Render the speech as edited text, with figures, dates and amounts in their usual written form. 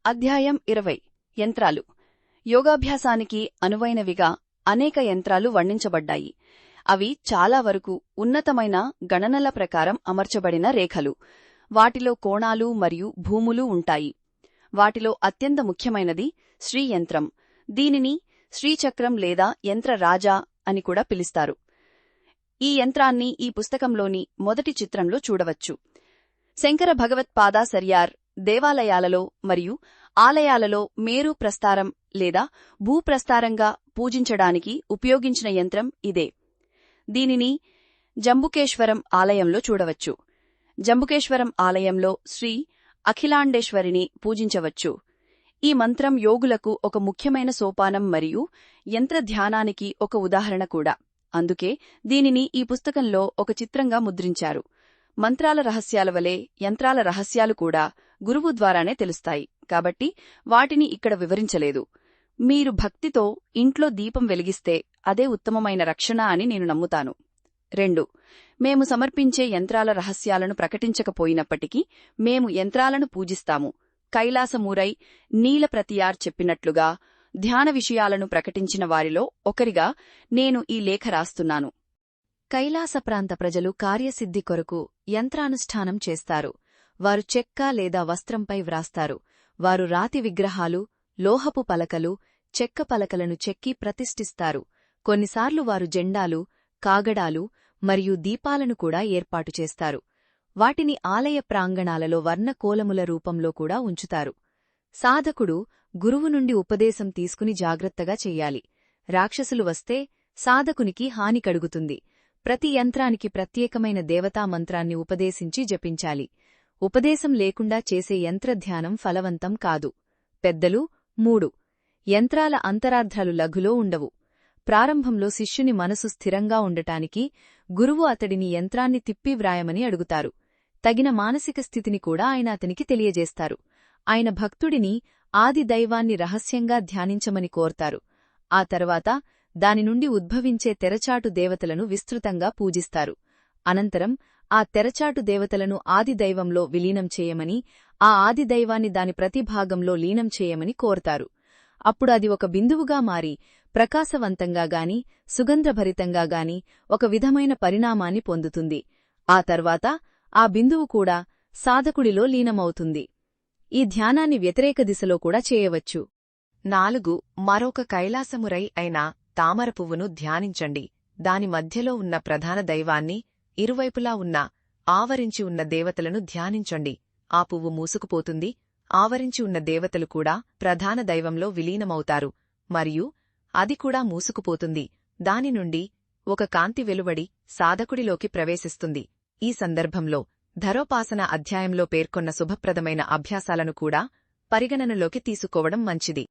అధ్యాయం 20 యంత్రాలు. యోగాభ్యాసానికి అనువైనవిగా అనేక యంత్రాలు వర్ణించబడ్డాయి. అవి చాలా వరకు ఉన్నతమైన గణనల ప్రకారం అమర్చబడిన రేఖలు. వాటిలో కోణాలు మరియు భూములు ఉంటాయి. వాటిలో అత్యంత ముఖ్యమైనది శ్రీయంత్రం. దీనిని శ్రీచక్రం లేదా యంత్రరాజా అని కూడా పిలుస్తారు. ఈ యంత్రాన్ని ఈ పుస్తకంలోని మొదటి చిత్రంలో చూడవచ్చు. శంకర భగవత్పాదాచార్యార్ దేవాలయాలలో మరియు ఆలయాలలో మేరు ప్రస్తారం లేదా భూప్రస్తారంగా పూజించడానికి ఉపయోగించిన యంత్రం ఇదే. దీనిని జంబుకేశ్వరం ఆలయంలో చూడవచ్చు. జంబుకేశ్వరం ఆలయంలో శ్రీ అఖిలాండేశ్వరిని పూజించవచ్చు. ఈ మంత్రం యోగులకు ఒక ముఖ్యమైన సోపానం మరియు యంత్రధ్యానానికి ఒక ఉదాహరణ కూడా. అందుకే దీనిని ఈ పుస్తకంలో ఒక చిత్రంగా ముద్రించారు. మంత్రాల రహస్యాల వలె యంత్రాల రహస్యాలు కూడా గురువు ద్వారానే తెలుస్తాయి కాబట్టి వాటిని ఇక్కడ వివరించలేదు. మీరు భక్తితో ఇంట్లో దీపం వెలిగిస్తే అదే ఉత్తమమైన రక్షణ అని నేను నమ్ముతాను. 2. మేము సమర్పించే యంత్రాల రహస్యాలను ప్రకటించకపోయినప్పటికీ మేము యంత్రాలను పూజిస్తాము. కైలాసమూరై నీలప్రతియార్ చెప్పినట్లుగా ధ్యాన విషయాలను ప్రకటించిన వారిలో ఒకరిగా నేను ఈ లేఖ రాస్తున్నాను. కైలాస ప్రాంత ప్రజలు కార్యసిద్ధి కొరకు యంత్రానుష్ఠానం చేస్తారు. వారు చెక్క లేదా వస్త్రంపై వ్రాస్తారు. వారు రాతి విగ్రహాలు, లోహపు పలకలు, చెక్క పలకలను చెక్కి ప్రతిష్ఠిస్తారు. కొన్నిసార్లు వారు జెండాలు, కాగడాలు మరియు దీపాలను కూడా ఏర్పాటు చేస్తారు. వాటిని ఆలయ ప్రాంగణాలలో వర్ణకోలముల రూపంలో కూడా ఉంచుతారు. సాధకుడు గురువు నుండి ఉపదేశం తీసుకుని జాగ్రత్తగా చెయ్యాలి. రాక్షసులు వస్తే సాధకునికి హాని కలుగుతుంది. ప్రతి యంత్రానికి ప్రత్యేకమైన దేవతా మంత్రాన్ని ఉపదేశించి జపించాలి. ఉపదేశం లేకుండా చేసే యంత్రధ్యానం ఫలవంతం కాదు. పెద్దలు 3. యంత్రాల అంతరార్థాలు లఘులో ఉండవు. ప్రారంభంలో శిష్యుని మనసు స్థిరంగా ఉండటానికి గురువు అతడిని యంత్రాన్ని తిప్పి వ్రాయమని అడుగుతారు. తగిన మానసిక స్థితిని కూడా ఆయన అతనికి తెలియజేస్తారు. ఆయన భక్తుడిని ఆది దైవాన్ని రహస్యంగా ధ్యానించమని కోరతారు. ఆ తర్వాత దాని నుండి ఉద్భవించే తెరచాటు దేవతలను విస్తృతంగా పూజిస్తారు. అనంతరం ఆ తెరచాటు దేవతలను ఆదిదైవంలో విలీనం చేయమని, ఆ ఆదిదైవాన్ని దాని ప్రతిభాగంలో లీనం చేయమని కోరతారు. అప్పుడు అది ఒక బిందువుగా మారి ప్రకాశవంతంగా గాని సుగంధభరితంగా గాని ఒక విధమైన పరిణామాన్ని పొందుతుంది. ఆ తర్వాత ఆ బిందువు కూడా సాధకుడిలో లీనమవుతుంది. ఈ ధ్యానాన్ని వ్యతిరేక దిశలో కూడా చేయవచ్చు. 4. మరొక కైలాసమురై అయిన తామర పువ్వును ధ్యానించండి. దాని మధ్యలో ఉన్న ప్రధాన దైవాన్ని, ఇరువైపులా ఉన్న ఆవరించి ఉన్న దేవతలను ధ్యానించండి. ఆ పువ్వు మూసుకుపోతుంది. ఆవరించి ఉన్న దేవతలు కూడా ప్రధాన దైవంలో విలీనమవుతారు మరియు అది కూడా మూసుకుపోతుంది. దాని నుండి ఒక కాంతి వెలువడి సాధకుడిలోకి ప్రవేశిస్తుంది. ఈ సందర్భంలో ధరోపాసన అధ్యాయంలో పేర్కొన్న శుభప్రదమైన అభ్యాసాలను కూడా పరిగణనలోకి తీసుకోవడం మంచిది.